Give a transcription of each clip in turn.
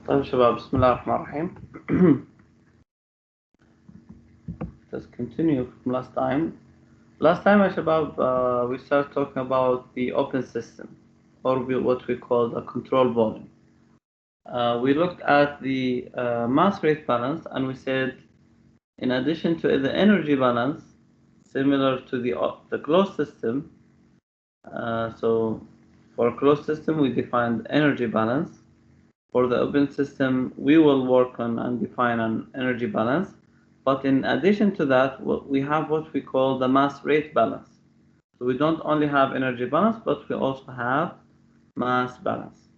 طيب شباب بسم الله الرحمن الرحيم. Let's continue from last time. Last time يا شباب we started talking about the open system or what we call the control volume. We looked at the mass rate balance and we said in addition to the energy balance similar to the closed system, so for a closed system we defined energy balance. For the open system, we will work on and define an energy balance. But in addition to that, we have what we call the mass rate balance. So we don't only have energy balance, but we also have mass balance.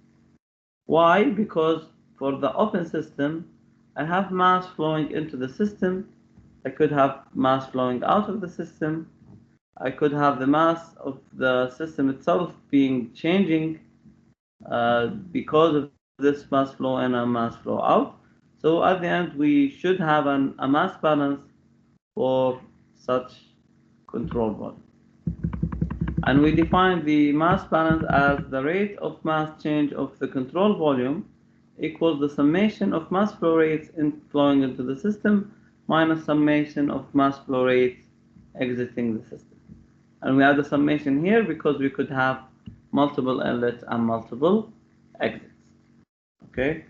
Why? Because for the open system, I have mass flowing into the system. I could have mass flowing out of the system. I could have the mass of the system itself being changing because of this mass flow and a mass flow out. So at the end, we should have a mass balance for such control volume. And we define the mass balance as the rate of mass change of the control volume equals the summation of mass flow rates flowing into the system minus summation of mass flow rates exiting the system. And we add the summation here because we could have multiple inlets and multiple exits. Okay,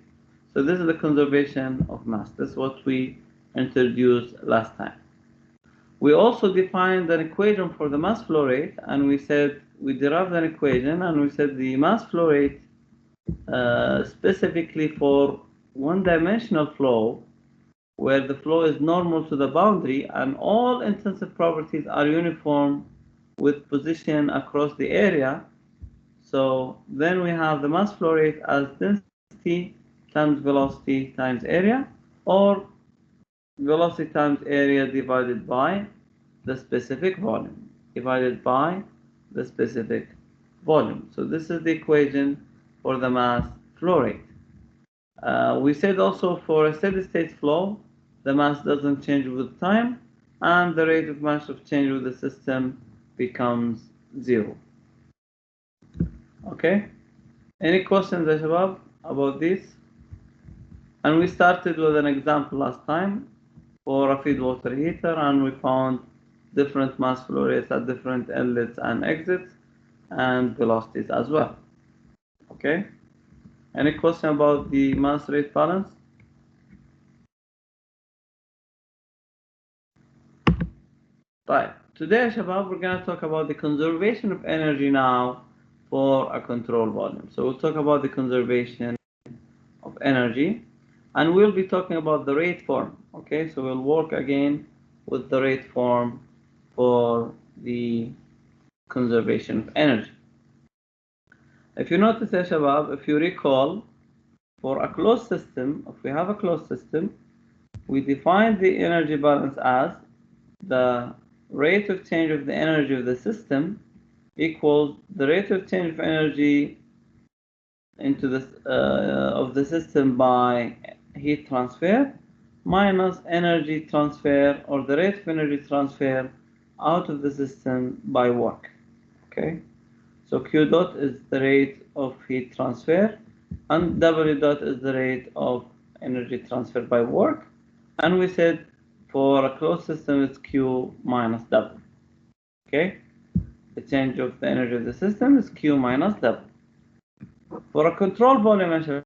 so this is the conservation of mass. This is what we introduced last time. We also defined an equation for the mass flow rate, and we said we derived an equation, and we said the mass flow rate specifically for one-dimensional flow, where the flow is normal to the boundary and all intensive properties are uniform with position across the area. So then we have the mass flow rate as density times velocity times area, or velocity times area divided by the specific volume, divided by the specific volume. So this is the equation for the mass flow rate. We said also for a steady state flow, the mass doesn't change with time, and the rate of mass of change with the system becomes 0. Okay? Any questions, ya shabab, about this? And we started with an example last time for a feed water heater, and we found different mass flow rates at different inlets and exits and velocities as well. Okay? Any question about the mass rate balance? Right. Today, shabab, we're going to talk about the conservation of energy now for a control volume. So we'll talk about the conservation of energy, and we'll be talking about the rate form. Okay, so we'll work again with the rate form for the conservation of energy. If you notice, ya shabab, if you recall, for a closed system, if we have a closed system, we define the energy balance as the rate of change of the energy of the system equals the rate of change of energy into the of the system by heat transfer minus energy transfer, or the rate of energy transfer out of the system by work. Okay, so Q dot is the rate of heat transfer and W dot is the rate of energy transfer by work, and we said for a closed system it's Q minus W. Okay, the change of the energy of the system is Q minus W. For a control volume,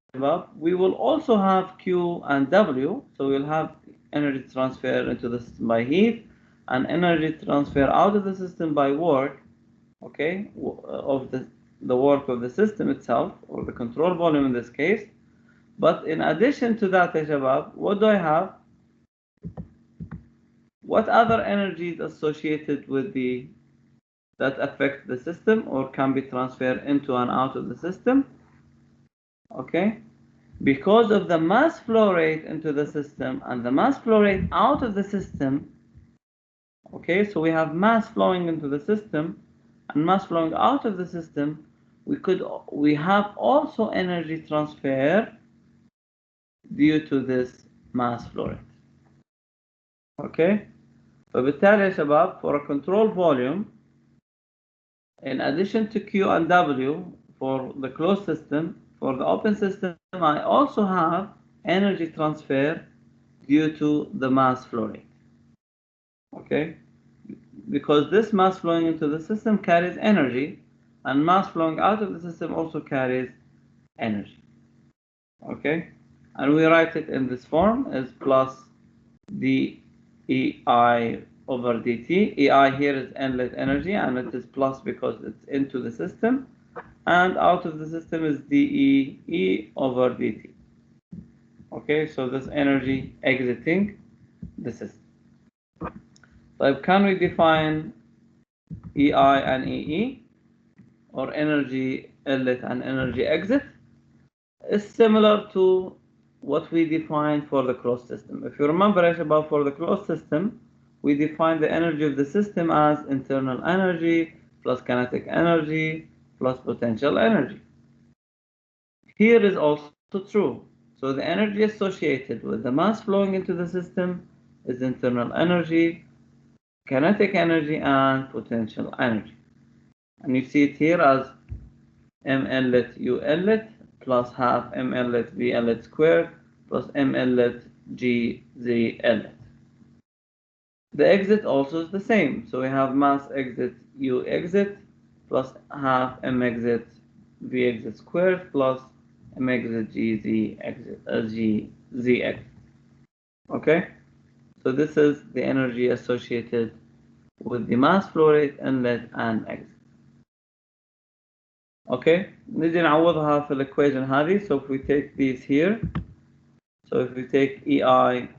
we will also have Q and W, so we'll have energy transfer into the system by heat and energy transfer out of the system by work, okay, of the work of the system itself, or the control volume in this case. But in addition to that, what do I have? What other energies associated with that affect the system or can be transferred into and out of the system? Okay, because of the mass flow rate into the system and the mass flow rate out of the system. Okay, so we have mass flowing into the system and mass flowing out of the system. We have also energy transfer due to this mass flow rate. Okay, فبالتالي يا شباب, for a control volume, in addition to Q and W for the closed system, for the open system, I also have energy transfer due to the mass flow rate. Okay? Because this mass flowing into the system carries energy, and mass flowing out of the system also carries energy. Okay? And we write it in this form as plus dEI over dt. EI here is inlet energy, and it is plus because it's into the system, and out of the system is dE over dt. Okay, so this energy exiting the system. So can we define EI and EE, or energy inlet and energy exit? Is similar to what we defined for the closed system. If you remember, Shabab, for the closed system, we defined the energy of the system as internal energy plus kinetic energy plus potential energy. Here is also true. So the energy associated with the mass flowing into the system is internal energy, kinetic energy, and potential energy. And you see it here as M inlet U inlet plus half M inlet V inlet squared plus M inlet G Z inlet. The exit also is the same. So we have mass exit U exit plus half M exit V exit squared plus M exit G Z exit G Z exit. Okay? So this is the energy associated with the mass flow rate, inlet and exit. Okay, نجي نعوضها في equation هذه. So if we take these here, so if we take EI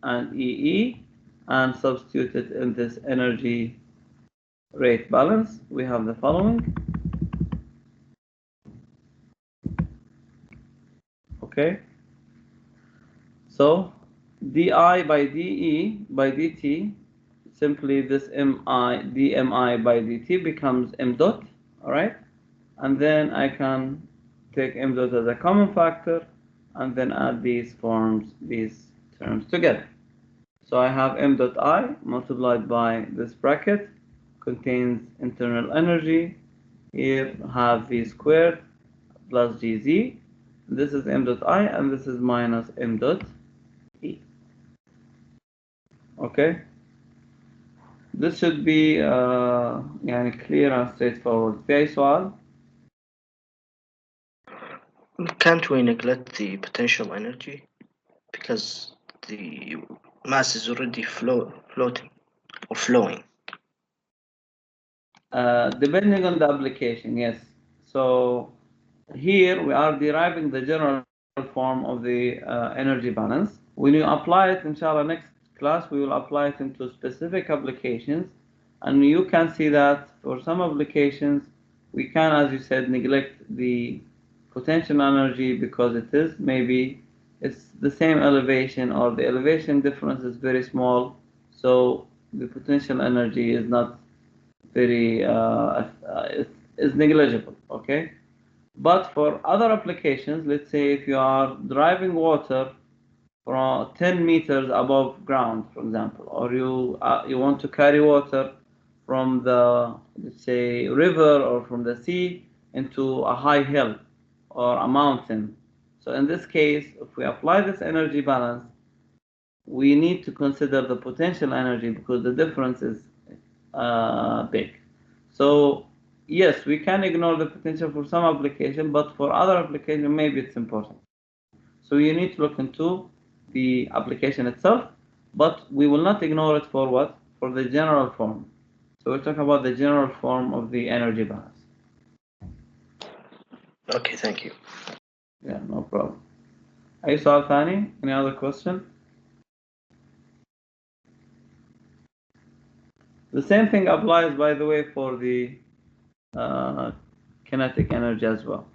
and EE and substitute it in this energy rate balance, we have the following. Okay, so dI by dE by dt, simply this dMi by dt becomes m dot, all right? And then I can take m dot as a common factor and then add these terms together. So I have m dot I multiplied by this bracket contains internal energy. Here have v squared plus gz. This is m dot I and this is minus m dot E. Okay. This should be clear and straightforward. في أي سؤال؟ Can't we neglect the potential energy because the mass is already floating or flowing? Depending on the application, yes. So here we are deriving the general form of the energy balance. When you apply it, inshallah, next class we will apply it into specific applications, and you can see that for some applications we can, as you said, neglect the potential energy because it's the same elevation or the elevation difference is very small, so the potential energy is not very is negligible. Okay, but for other applications, let's say if you are driving water from 10 meters above ground, for example, or you want to carry water from the, let's say, river or from the sea into a high hill or a mountain. So in this case, if we apply this energy balance, we need to consider the potential energy because the difference is big. So yes, we can ignore the potential for some application, but for other application, maybe it's important. So you need to look into the application itself, but we will not ignore it for what? For the general form. So we're talking about the general form of the energy balance. Okay, thank you. Yeah, no problem. أي سؤال ثاني? Any other question? The same thing applies, by the way, for the kinetic energy as well.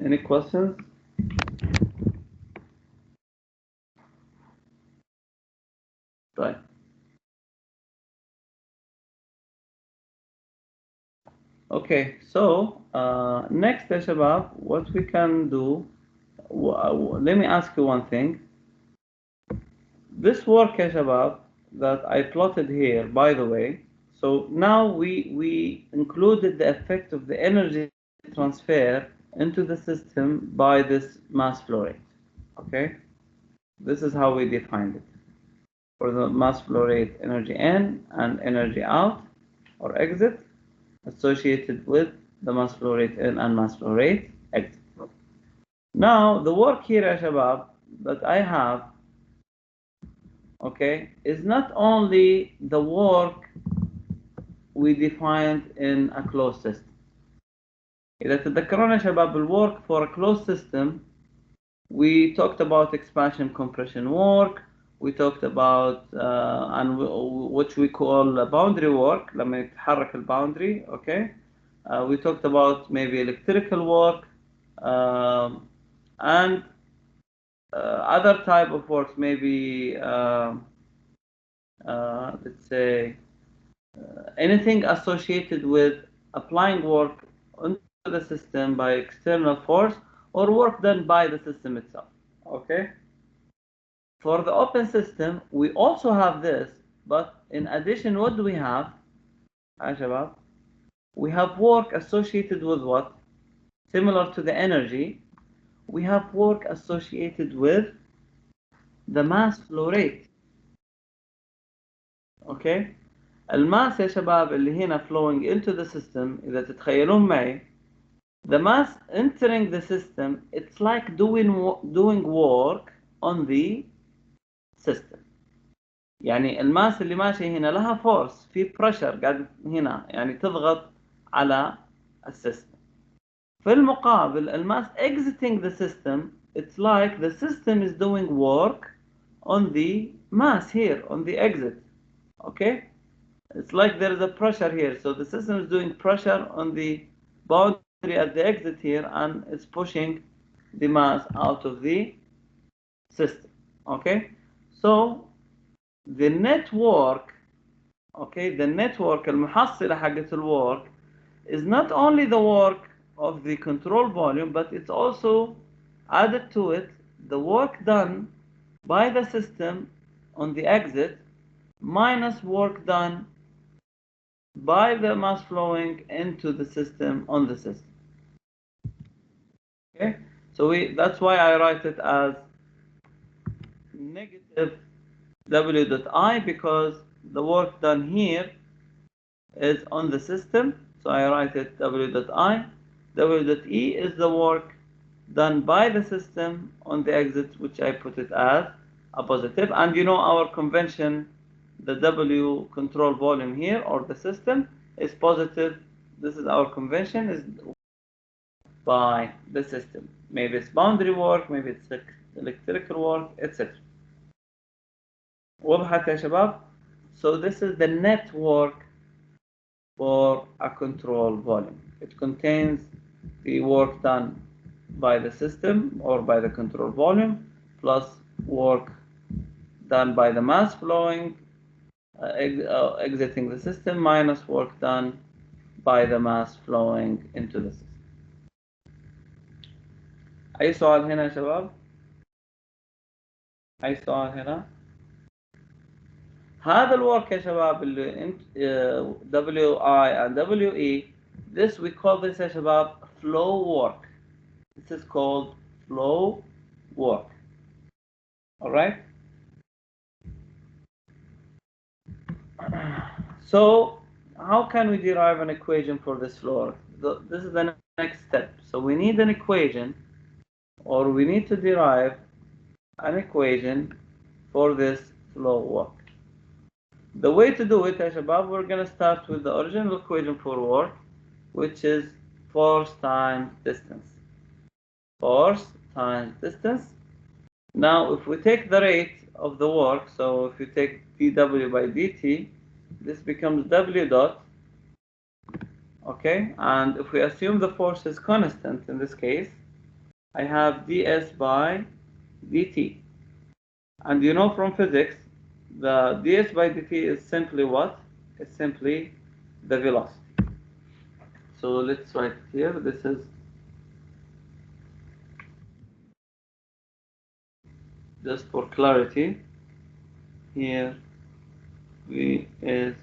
Any questions? Right. Okay, so next, Shabab, what we can do, let me ask you one thing. This work, Shabab, that I plotted here, by the way, So now we included the effect of the energy transfer into the system by this mass flow rate. Okay, this is how we defined it. For the mass flow rate, energy in and energy out or exit associated with the mass flow rate in and mass flow rate exit. Now the work here, ya shabab, that I have, okay, is not only the work we defined in a closed system. إذا تتذكرون يا شباب الwork for a closed system, we talked about expansion compression work, we talked about and which we call boundary work لما يتحرك الباوندري, okay. We talked about maybe electrical work and other type of works, maybe let's say anything associated with applying work onto the system by external force or work done by the system itself. Okay. For the open system, we also have this, but in addition, what do we have? Shabab? We have work associated with what? Similar to the energy, we have work associated with the mass flow rate. Okay. الماس يا شباب اللي هنا flowing into the system, إذا تتخيلون معي, the mass entering the system, it's like doing work on the system. يعني الماس اللي ماشي هنا لها force, في pressure قاعد هنا يعني تضغط على السيستم. في المقابل الماس exiting the system, it's like the system is doing work on the mass here, on the exit. Okay? It's like there is a pressure here, so the system is doing pressure on the boundary at the exit here, and it's pushing the mass out of the system. Okay, so the network, okay, the network المحصلة حقت الwork is not only the work of the control volume, but it's also added to it the work done by the system on the exit minus work done by the mass flowing into the system on the system. Okay, so that's why I write it as negative W dot I, because the work done here is on the system, so I write it W dot I. W dot E is the work done by the system on the exit, which I put it as a positive. And you know our convention, the W control volume here, or the system, is positive. This is our convention, is by the system. Maybe it's boundary work, maybe it's electrical work, etc. وضحت يا شباب? So this is the network for a control volume. It contains the work done by the system or by the control volume plus work done by the mass flowing exiting the system minus work done by the mass flowing into the system. أي سؤال هنا يا شباب؟ أي سؤال هنا؟ هذا الورك يا شباب اللي انت WI and WE, this we call this يا شباب flow work. This is called flow work. Alright? So how can we derive an equation for this flow work? This is the next step. So we need an equation, or we need to derive an equation for this flow work. The way to do it, Shabab, we're going to start with the original equation for work, which is force times distance. Force times distance. Now, if we take the rate of the work, so if you take dW by dt, this becomes W dot, okay? And if we assume the force is constant in this case, I have ds by dt. And you know from physics, the ds by dt is simply what? It's simply the velocity. So let's write it here. This is just for clarity. Here V is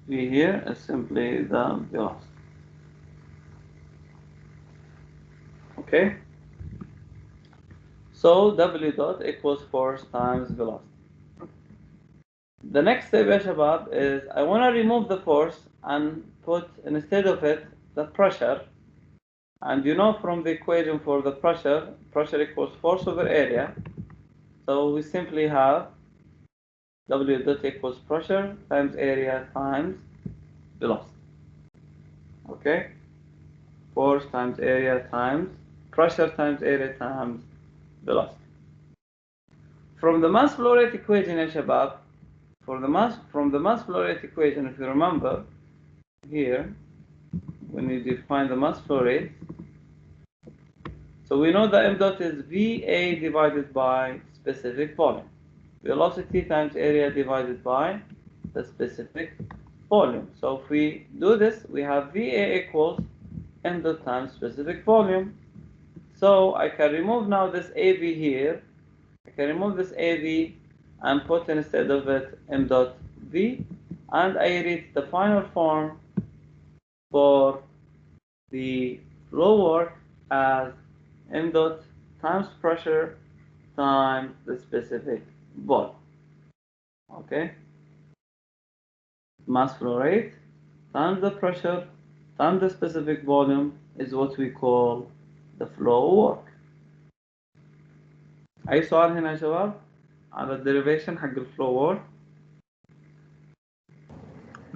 V here is simply the velocity. Okay? So W dot equals force times velocity. The next step, يا شباب, is I want to remove the force and put instead of it the pressure. And you know from the equation for the pressure equals force over area. So we simply have W dot equals pressure times area times velocity. Okay? Force times area times pressure times area times velocity. From the mass flow rate equation, يا شباب, from the mass flow rate equation, if you remember here, when you define the mass flow rate, so we know the m dot is VA divided by specific volume. Velocity times area divided by the specific volume. So if we do this, we have VA equals m dot times specific volume. So I can remove now this AV here. I can remove this AV and put instead of it m dot V, and I reach the final form for the flow work as m dot times pressure times the specific volume. Okay? Mass flow rate times the pressure times the specific volume is what we call the flow work. أي سؤال هنا يا شباب على الديريفيشن حق الفلو work؟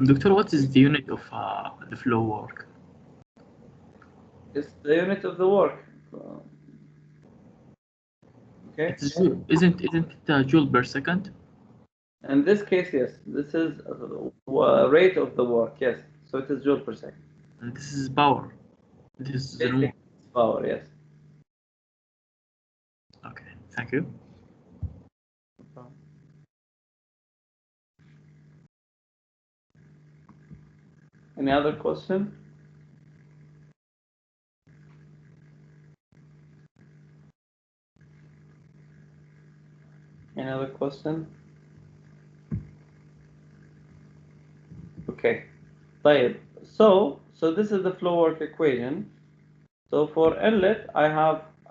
Doctor, what is the unit of the flow work? It's the unit of the work. Okay? Isn't it joule per second? In this case, yes. This is rate of the work, yes. So it is joule per second. And this is power. This is Basic power, yes. Okay, thank you. Any other question? Any other question? Okay. طيب. So this is the flow work equation. So for inlet, I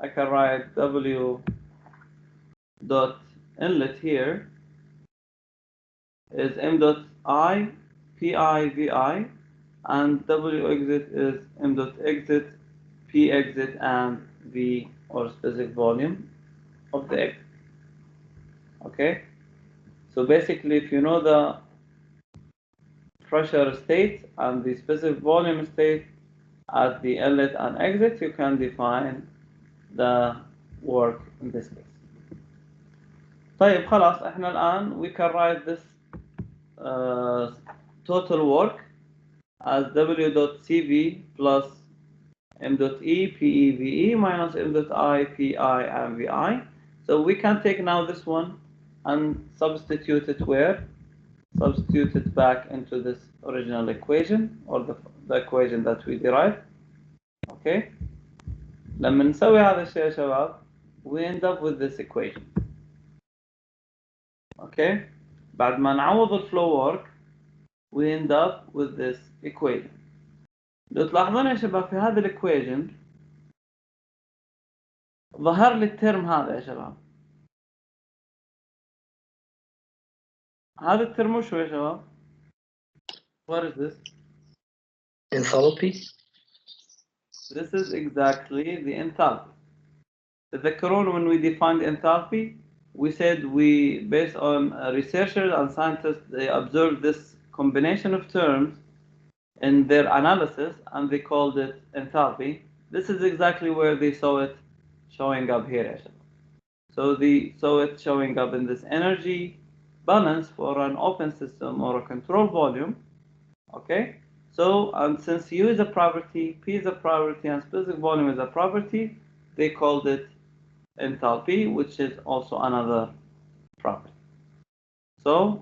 can write W dot inlet here is M dot I PI VI, and W exit is M dot exit P exit and V, or specific volume of the exit. Okay? So basically, if you know the pressure state and the specific volume state at the inlet and exit, you can define the work in this case. طيب خلاص احنا الآن we can write this total work as W dot CV plus M dot E PE VE minus M dot I PI and VI. So we can take now this one and substitute it where? Substitute it back into this original equation, or the equation that we derived. Okay? لما نسوي هذا الشيء يا شباب, we end up with this equation. Okay? بعد ما نعوض الفلو work, we end up with this equation. لو تلاحظون يا شباب في هذا الايكويشن ظهر لي الترم هذا يا شباب. هذا الترم وشو يا شباب؟ What is this? Enthalpy. This is exactly the enthalpy. تذكرون when we defined enthalpy, we said we, based on researchers and scientists, they observed this combination of terms in their analysis and they called it enthalpy. This is exactly where they saw it showing up here, actually. So they saw it showing up in this energy balance for an open system or a control volume. Okay? So, and since U is a property, P is a property, and specific volume is a property, they called it enthalpy, which is also another property. So,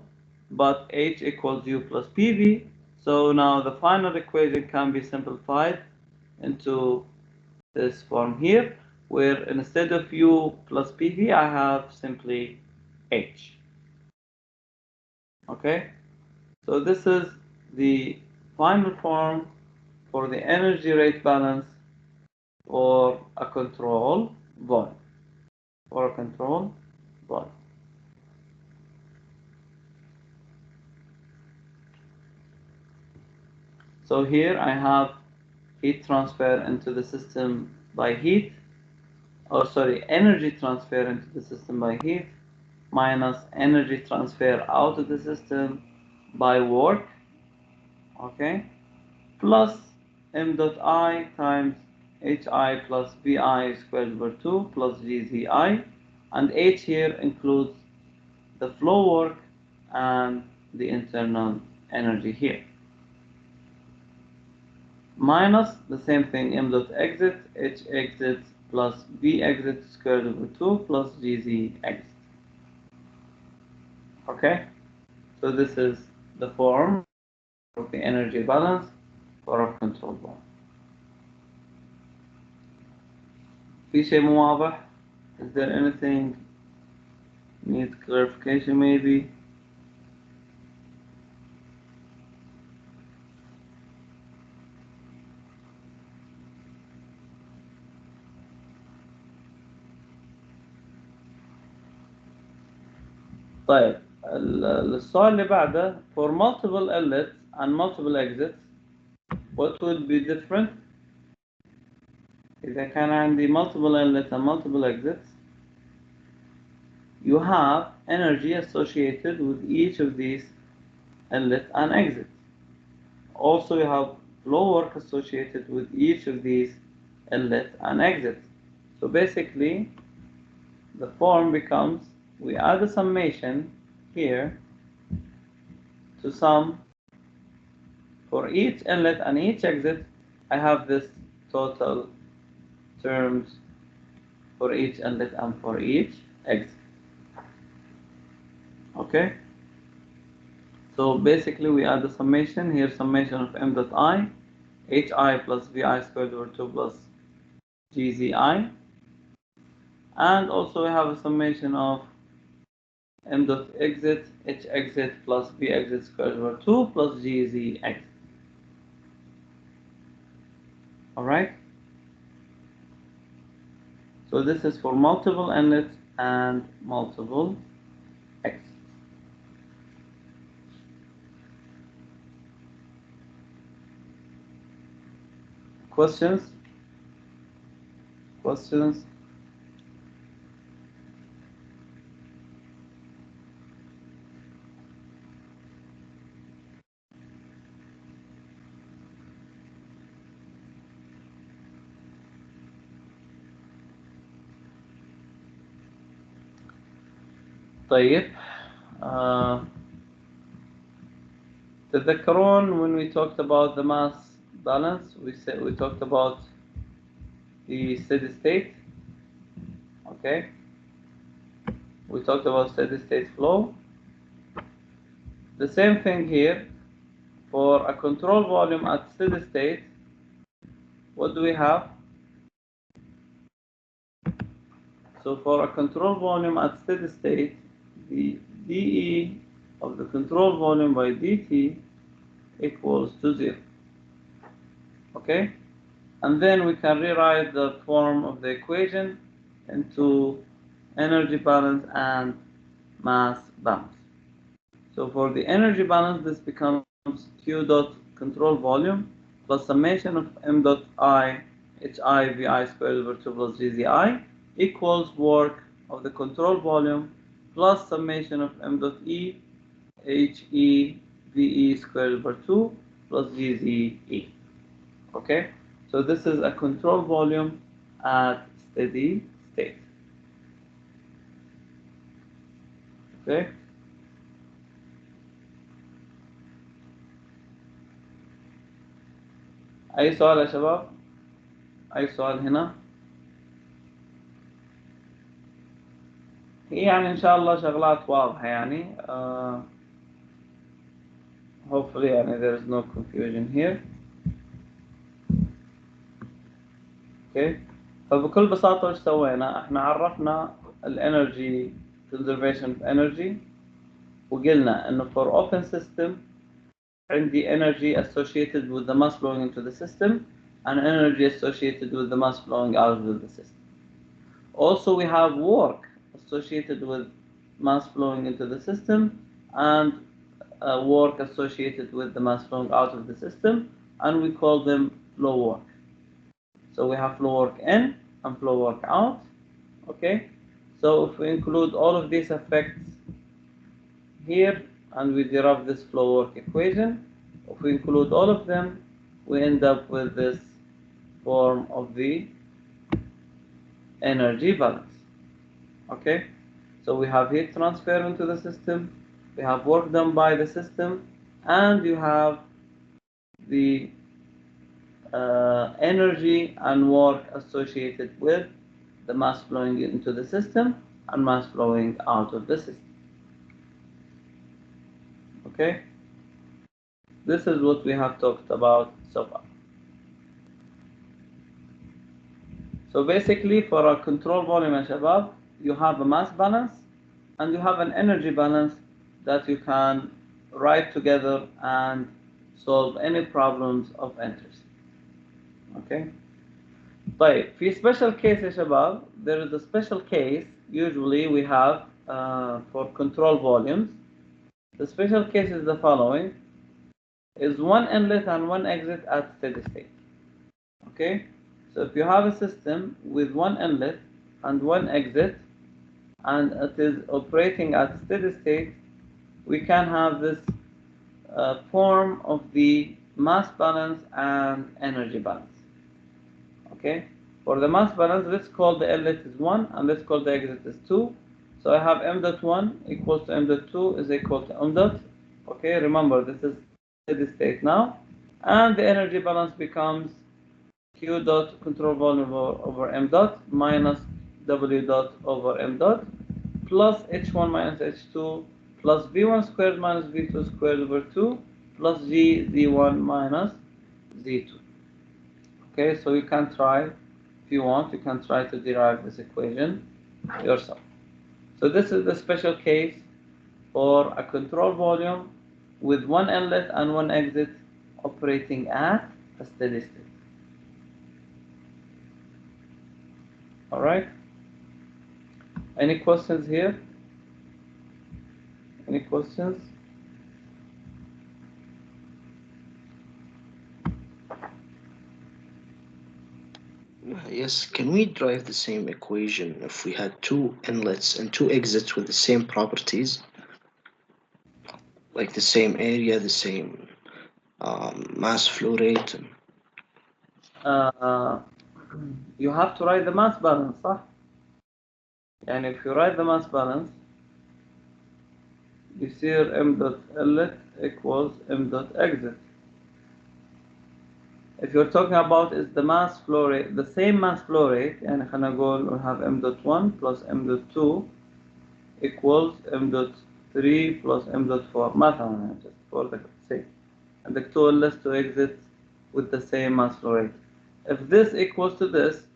but H equals U plus PV. So now the final equation can be simplified into this form here, where instead of U plus PV, I have simply H. Okay? So this is the final form for the energy rate balance for a control volume. For a control volume. So here I have heat transfer into the system by heat, or sorry, energy transfer into the system by heat, minus energy transfer out of the system by work, okay, plus m dot I times hi plus vi squared over 2 plus gzi, and h here includes the flow work and the internal energy here, minus the same thing m dot exit h exit plus v exit squared over 2 plus gz exit. Okay, so this is the form of the energy balance for a control volume. في شيء مو واضح? Is there anything need clarification maybe? طيب السؤال اللي بعده, for multiple inlets and multiple exits what would be different إذا كان عندي multiple inlets and multiple exits? You have energy associated with each of these inlet and exit. Also you have flow work associated with each of these inlet and exit. So basically the form becomes, we add a summation here to sum for each inlet and each exit. I have this total terms for each inlet and for each exit. Okay, so basically we add the summation here, summation of m dot I hi plus vi squared over 2 plus gzi, and also we have a summation of m dot exit h exit plus v exit squared over 2 plus gz exit. Alright, so this is for multiple inlets and multiple exits. Questions? Questions? طيب تتذكرون when we talked about the mass balance, we talked about the steady state, okay? We talked about steady state flow. The same thing here, for a control volume at steady state, what do we have? So for a control volume at steady state, the dE of the control volume by dt equals to 0. Okay? And then we can rewrite the form of the equation into energy balance and mass balance. So for the energy balance, this becomes Q dot control volume plus summation of m dot I hi vi squared over 2 plus gzi equals work of the control volume plus summation of m dot E he ve squared over 2 plus gze. Okay, so this is a control volume at steady state. Okay, أي سؤال يا شباب؟ أي سؤال هنا؟ هي يعني إن شاء الله شغلات واضحة يعني. Hopefully يعني there is no confusion here. Okay. فبكل بساطة إيش سوينا؟ إحنا عرفنا الانرجي conservation of energy وقلنا إنه for open system عندي energy associated with the mass flowing into the system and energy associated with the mass flowing out of the system. Also, we have work associated with mass flowing into the system and work associated with the mass flowing out of the system, and we call them flow work. So we have flow work in and flow work out. Okay, so if we include all of these effects here and we derive this flow work equation, if we include all of them, we end up with this form of the energy balance. Okay, so we have heat transfer into the system, we have work done by the system, and you have the energy and work associated with the mass flowing into the system and mass flowing out of the system. Okay, this is what we have talked about so far. So basically, for a control volume ya shabab, you have a mass balance and you have an energy balance that you can write together and solve any problems of interest. Okay. طيب في special case يا شباب, there is a special case usually we have for control volumes. The special case is the following: is one inlet and one exit at steady state. Okay, so if you have a system with one inlet and one exit and it is operating at steady state, we can have this form of the mass balance and energy balance. Okay, for the mass balance, let's call the inlet is 1 and let's call the exit is 2. So I have m dot 1 equals to m dot 2 is equal to m dot. Okay, remember this is steady state now, and the energy balance becomes q dot control volume over m dot minus w dot over m dot plus h1 minus h2 plus v1 squared minus v2 squared over 2 plus g z1 minus z2. Okay, so you can try, if you want, you can try to derive this equation yourself. So this is the special case for a control volume with one inlet and one exit operating at a steady state. All right. Any questions here? Any questions? Yes, can we derive the same equation if we had two inlets and two exits with the same properties? Like the same area, the same mass flow rate? You have to write the mass balance, صح? And if you write the mass balance, يصير m dot inlet equals m dot exit. If you're talking about is the mass flow rate, the same mass flow rate, يعني خلينا نقول we have m dot 1 plus m dot 2 equals m dot 3 plus m dot 4 مثلا, just for the sake. And the two inlets to exit with the same mass flow rate. If this equals to this,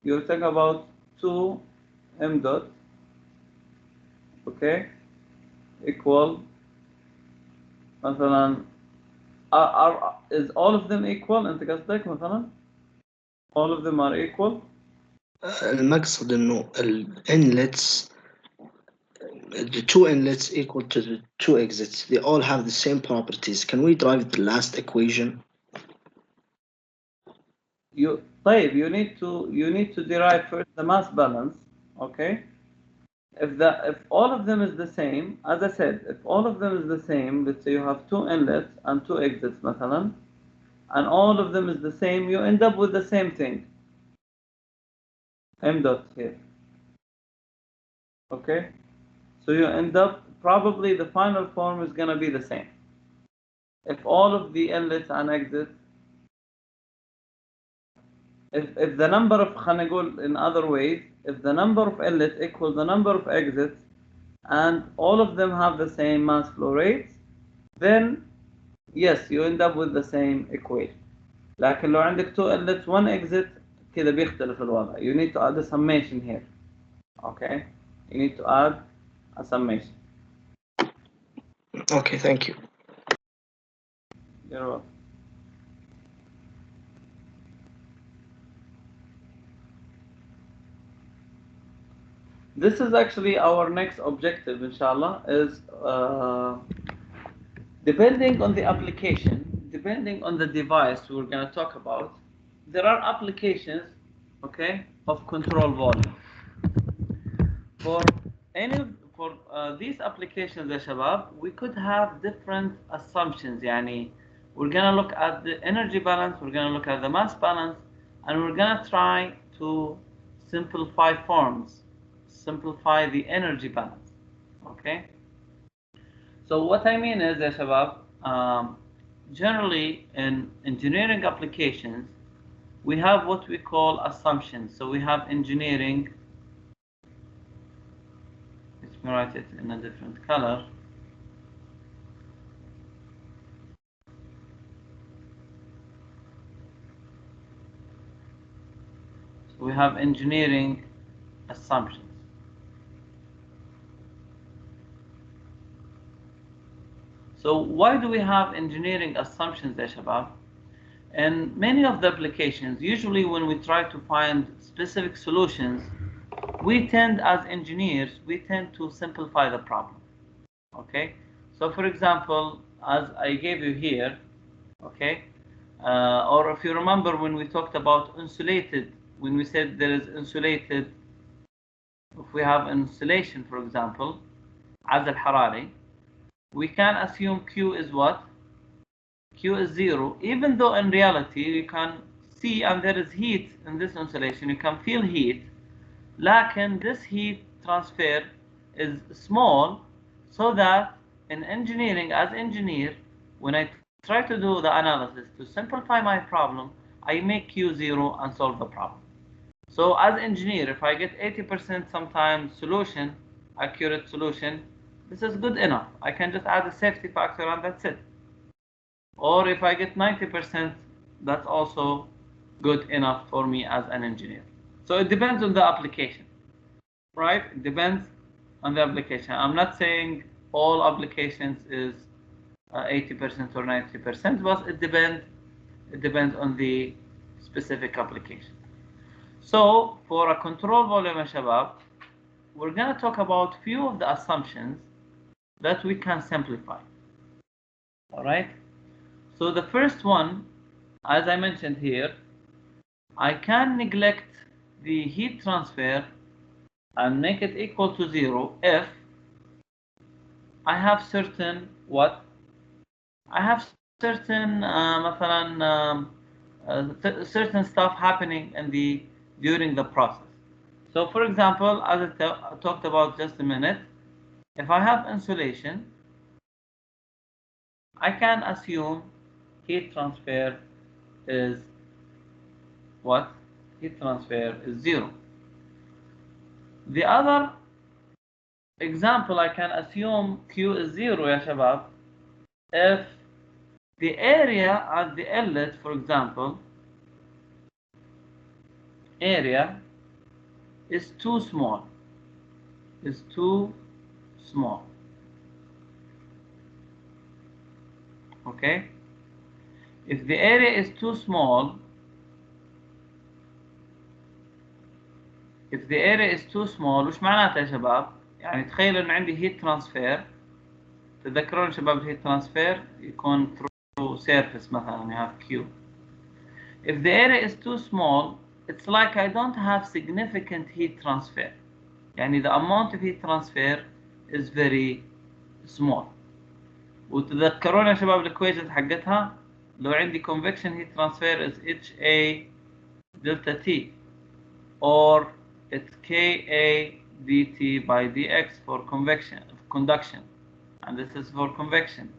you're talking about 2 m dot, okay, equal مثلا is all of them equal انت قصدك مثلا all of them are equal. المقصد انه inlets, the two inlets equal to the two exits, they all have the same properties. Can we derive the last equation? طيب you need to derive first the mass balance. Okay, if all of them is the same, as I said, if all of them is the same, let's say you have two inlets and two exits مثلا, and all of them is the same, you end up with the same thing, m dot here. Okay, so you end up, probably the final form is going to be the same. If all of the inlets and exits, if the number of, خلينا نقول in other ways, if the number of inlets equals the number of exits and all of them have the same mass flow rates, then yes, you end up with the same equation. لكن لو عندك two inlets one exit كده بيختلف الوضع. You need to add a summation here. Okay, you need to add a summation. Okay, thank you. You're welcome. This is actually our next objective, inshallah, is depending on the application, depending on the device we're going to talk about, there are applications, okay, of control volume. For any for these applications, ya shabab, we could have different assumptions. Yani, we're going to look at the energy balance, we're going to look at the mass balance, and we're going to try to simplify forms, simplify the energy balance. Okay? So what I mean is, ya shabab, generally in engineering applications, we have what we call assumptions. So we have engineering. Let me write it in a different color. So we have engineering assumptions. So why do we have engineering assumptions, ya shabab? In many of the applications, usually when we try to find specific solutions, we tend, as engineers, we tend to simplify the problem. Okay? So for example, as I gave you here, okay, or if you remember when we talked about insulated, when we said there is insulated, if we have insulation, for example, عزل حراري, we can assume Q is what? Q is 0, even though in reality you can see and there is heat in this insulation, you can feel heat, لكن this heat transfer is small, so that in engineering, as engineer, when I try to do the analysis to simplify my problem, I make Q 0 and solve the problem. So as engineer, if I get 80% sometimes solution, accurate solution, this is good enough. I can just add a safety factor and that's it. Or if I get 90%, that's also good enough for me as an engineer. So it depends on the application, right? It depends on the application. I'm not saying all applications is 80% or 90%, but it depends on the specific application. So for a control volume, shabab, we're going to talk about few of the assumptions that we can simplify. All right? So the first one, as I mentioned here, I can neglect the heat transfer and make it equal to 0 if I have certain what? I have certain certain stuff happening during the process. So for example, as I talked about just a minute, if I have insulation, I can assume heat transfer is what? Heat transfer is 0. The other example, I can assume Q is 0, ya shabab, if the area at the inlet, for example, area is too small, is too small. Okay? If the area is too small, if the area is too small, وش معناتها يا شباب؟ يعني تخيلوا إن عندي heat transfer، تذكرون شباب heat transfer يكون through surface مثلا، you have Q. If the area is too small, it's like I don't have significant heat transfer. يعني the amount of heat transfer is very small. وتذكرون يا شباب الايكويشن حقتها، لو عندي convection heat transfer is HA delta T, or it's Ka dt by dx for conduction, and this is for convection.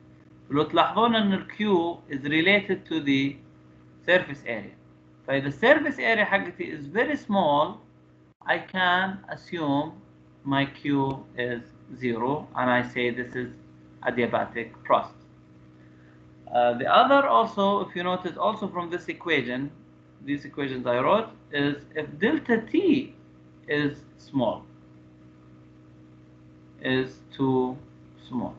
لو تلاحظون ان ال Q is related to the surface area. فإذا surface area حقتي is very small, I can assume my Q is 0 and I say this is adiabatic process. The other also, if you notice, also from this equation, these equations I wrote, is if delta T is small, is too small.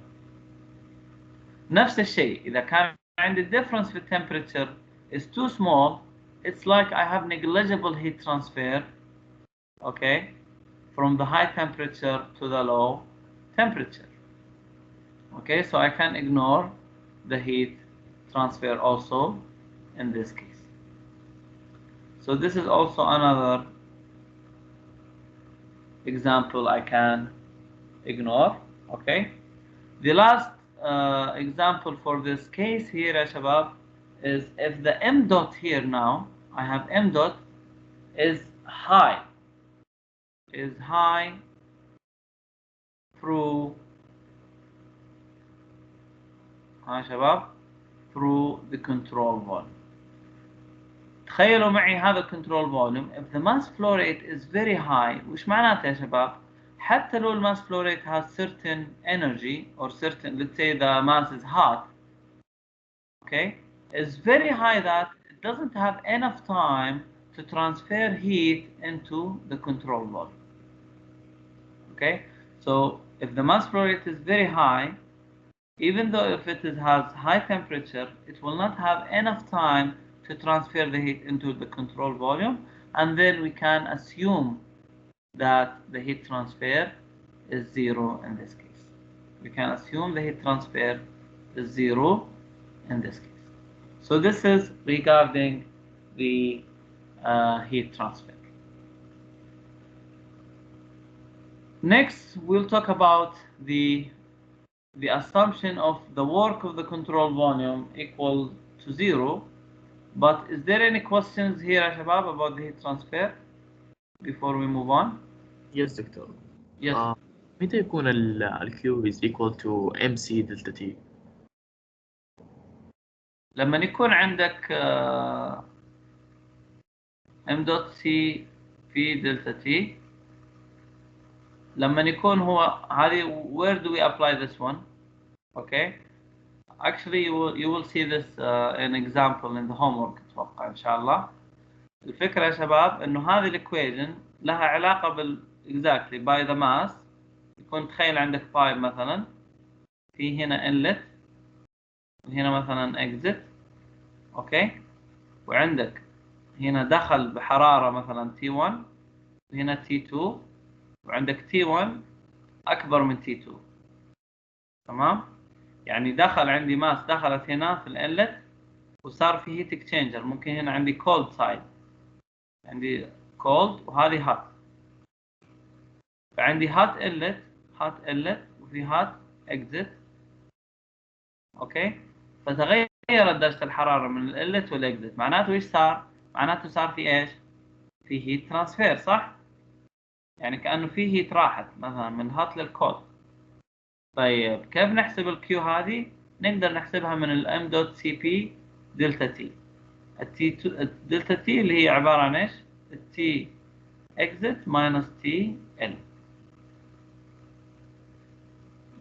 نفس الشيء إذا كان and the difference with temperature is too small, it's like I have negligible heat transfer, okay, from the high temperature to the low temperature. Okay, so I can ignore the heat transfer also in this case. So this is also another example I can ignore. Okay, the last example for this case here يا شباب is if the m dot here now, I have m dot is high through يا شباب through the control volume. تخيلوا معي هذا control volume, if the mass flow rate is very high, وش معناته يا شباب؟ حتى لو mass flow rate has certain energy or certain, let's say the mass is hot, okay, is very high that it doesn't have enough time to transfer heat into the control volume. Okay, so if the mass flow rate is very high, even though if it has high temperature, it will not have enough time to transfer the heat into the control volume, and then we can assume that the heat transfer is zero in this case. We can assume the heat transfer is zero in this case. So this is regarding the heat transfer. Next, we'll talk about the assumption of the work of the control volume equal to zero. But is there any questions here يا شباب about the heat transfer before we move on? Yes, دكتور. Yes. متى يكون ال Q is equal to MC delta T؟ لما يكون عندك m dot c في دلتا t، لما يكون هو هذه where do we apply this one? Okay, actually you will see this in example in the homework اتوقع ان شاء الله. الفكرة يا شباب انه هذه الايكويشن لها علاقة بال exactly by the mass. يكون تخيل عندك بايب مثلا، في هنا inlet وهنا مثلا exit، اوكي، وعندك هنا دخل بحرارة مثلا T1 وهنا T2 وعندك T1 أكبر من T2، تمام؟ يعني دخل عندي ماس دخلت هنا في الانلت وصار في هيت اكسشينجر، ممكن هنا عندي كولد سايد، عندي كولد وهذه هات، فعندي هات انلت وفي هات اكزيت، اوكي، فتغيرت درجة الحرارة من الانلت والاكزيت، معناته ايش صار؟ معناته صار في ايش؟ في هيت ترانسفير، صح؟ يعني كأنه في هيت راحت مثلا من الهات للكولد. طيب كيف نحسب الكيو هذه؟ نقدر نحسبها من الام دوت سي بي دلتا تي. الدلتا تي اللي هي عبارة عن ايش؟ التي اكزيت ماينس تي ال.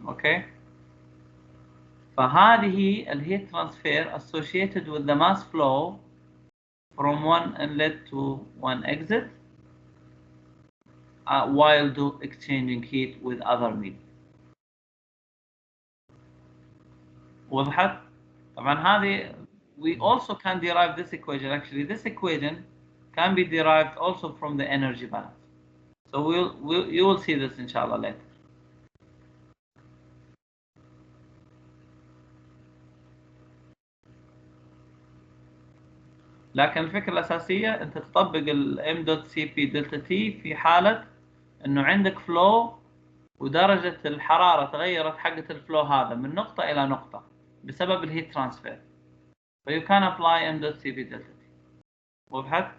اوكي، فهذه الهيت ترانسفير associated with the mass flow from one inlet to one exit while exchanging heat with other media. وضحت؟ طبعا هذه we also can derive this equation. Actually this equation can be derived also from the energy balance, so you will see this inshallah later. لكن الفكرة الأساسية أنت تطبق ال m dot cp delta t في حالة أنه عندك flow ودرجة الحرارة تغيرت حقة الفلو هذا من نقطة إلى نقطة بسبب الهيت ترانسفير، ف you can apply m dot cp delta t. وضحت؟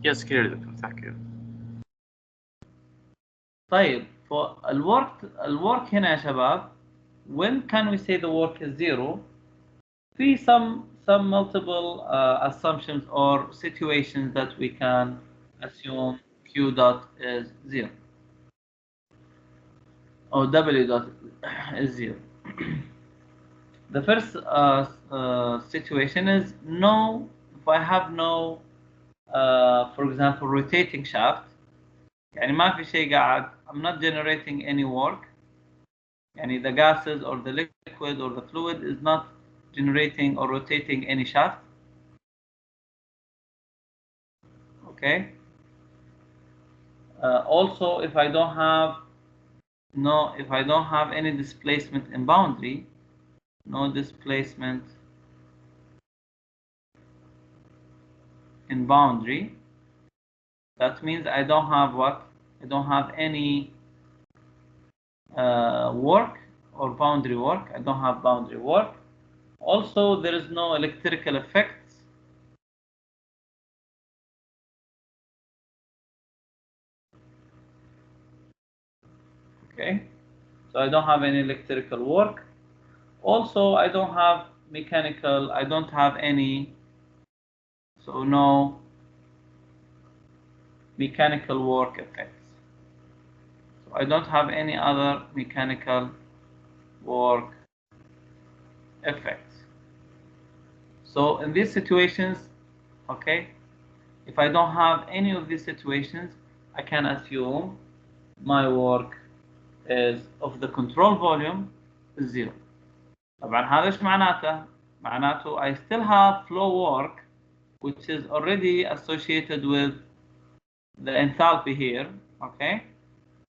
Yes, clear دكتور. Thank you. طيب الورك هنا يا شباب when can we say the work is zero؟ في some multiple assumptions or situations that we can assume q dot is zero or w dot is zero. The first situation is no, if I have no for example rotating shaft، يعني ما في شيء قاعد، I'm not generating any work، يعني the gases or the liquid or the fluid is not generating or rotating any shaft. Okay. Also, if I don't have any displacement in boundary, no displacement in boundary, that means I don't have what? I don't have any work or boundary work. I don't have boundary work. Also, there is no electrical effects. Okay, so I don't have any electrical work. Also, I don't have mechanical, I don't have any, so no mechanical work effects. So I don't have any other mechanical work effects. So in these situations, okay, if I don't have any of these situations, I can assume my work is of the control volume is zero. طبعا هذا ايش معناته؟ معناته I still have flow work which is already associated with the enthalpy here, okay?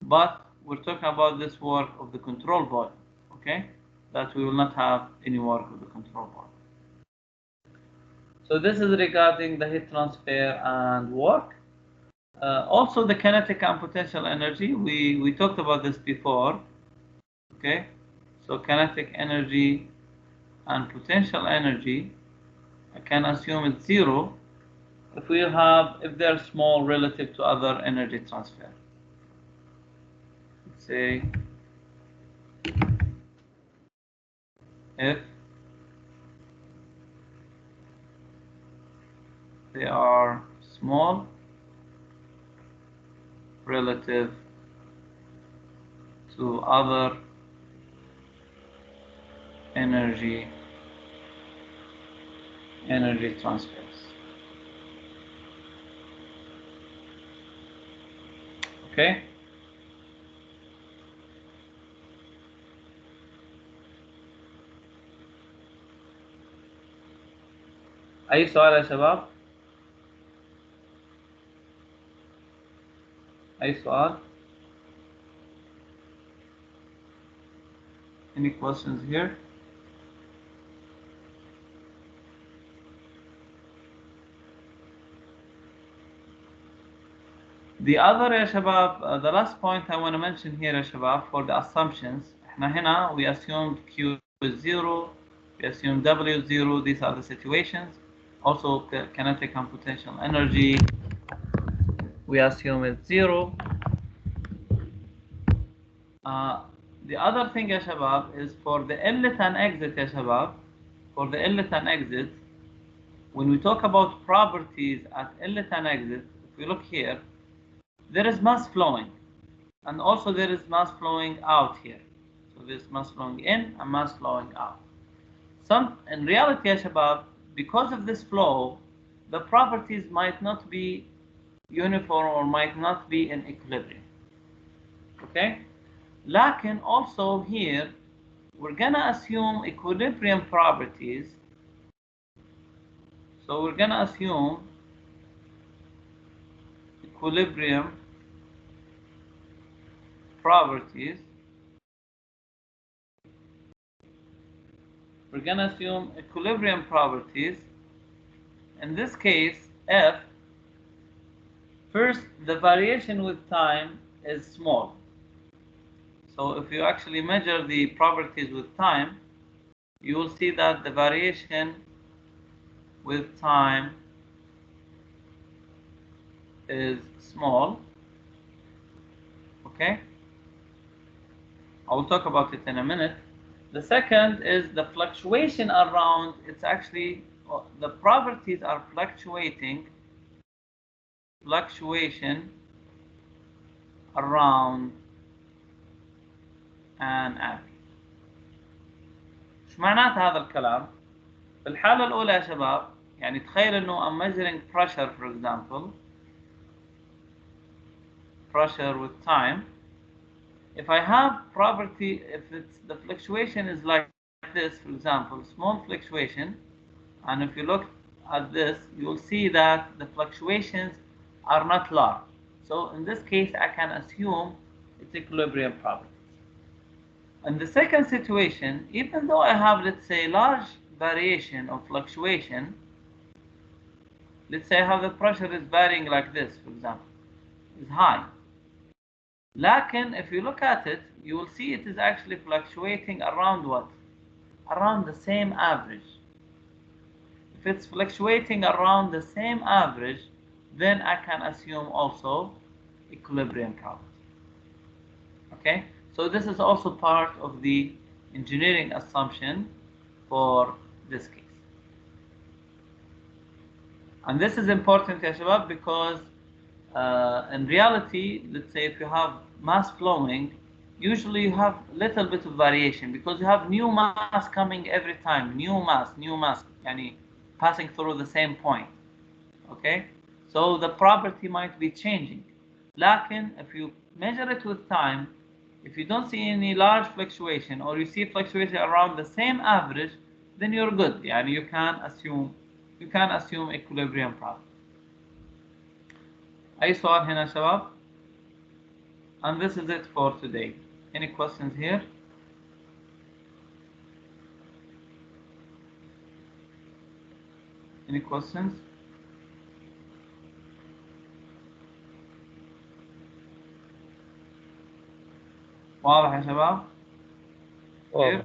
But we're talking about this work of the control volume, okay? That we will not have any work of the control volume. So this is regarding the heat transfer and work. Also the kinetic and potential energy, we talked about this before, okay? So kinetic energy and potential energy, I can assume it's zero if they're small relative to other energy transfer. Let's say if they are small relative to other energy transfers. Okay. أي سؤال يا شباب؟ أي سؤال؟ Any questions here? The other يا شباب, the last point I want to mention here يا شباب, for the assumptions, احنا هنا we assumed Q is 0, we assume W is 0, these are the situations. Also kinetic and potential energy, we assume it's 0. The other thing يا شباب is for the inlet and exit يا شباب, for the inlet and exit, when we talk about properties at inlet and exit, if we look here, there is mass flowing, and also there is mass flowing out here. So there's mass flowing in and mass flowing out. In reality يا شباب, because of this flow, the properties might not be uniform or might not be in equilibrium. Okay? لكن also here, we're gonna assume equilibrium properties. So we're gonna assume equilibrium properties. We're gonna assume equilibrium properties. In this case, F, first, the variation with time is small. So if you actually measure the properties with time, you will see that the variation with time is small. Okay? I will talk about it in a minute. The second is the fluctuation around, it's actually, the properties are fluctuation around an average. ايش معنات هذا الكلام؟ في الحالة الأولى يا شباب، يعني تخيل إنه I'm measuring pressure, for example, pressure with time. if I have property, if it's the fluctuation is like this, for example, small fluctuation, and if you look at this, you will see that the fluctuations are not large. So in this case, I can assume it's equilibrium properties. In the second situation, even though I have, let's say, large variation or fluctuation, let's say how the pressure is varying like this, for example, is high. Lakin, if you look at it, you will see it is actually fluctuating around what? Around the same average. If it's fluctuating around the same average, then I can assume also equilibrium property. Okay, so this is also part of the engineering assumption for this case. And this is important, ya shabab, because in reality, let's say if you have mass flowing, usually you have a little bit of variation because you have new mass coming every time, new mass, yani passing through the same point. Okay, so the property might be changing. Lakin, if you measure it with time, if you don't see any large fluctuation or you see fluctuation around the same average, then you're good. Yani you can assume equilibrium property. أي سؤال هنا شباب؟ And this is it for today. Any questions here? Any questions? واضح يا شباب؟ واضح.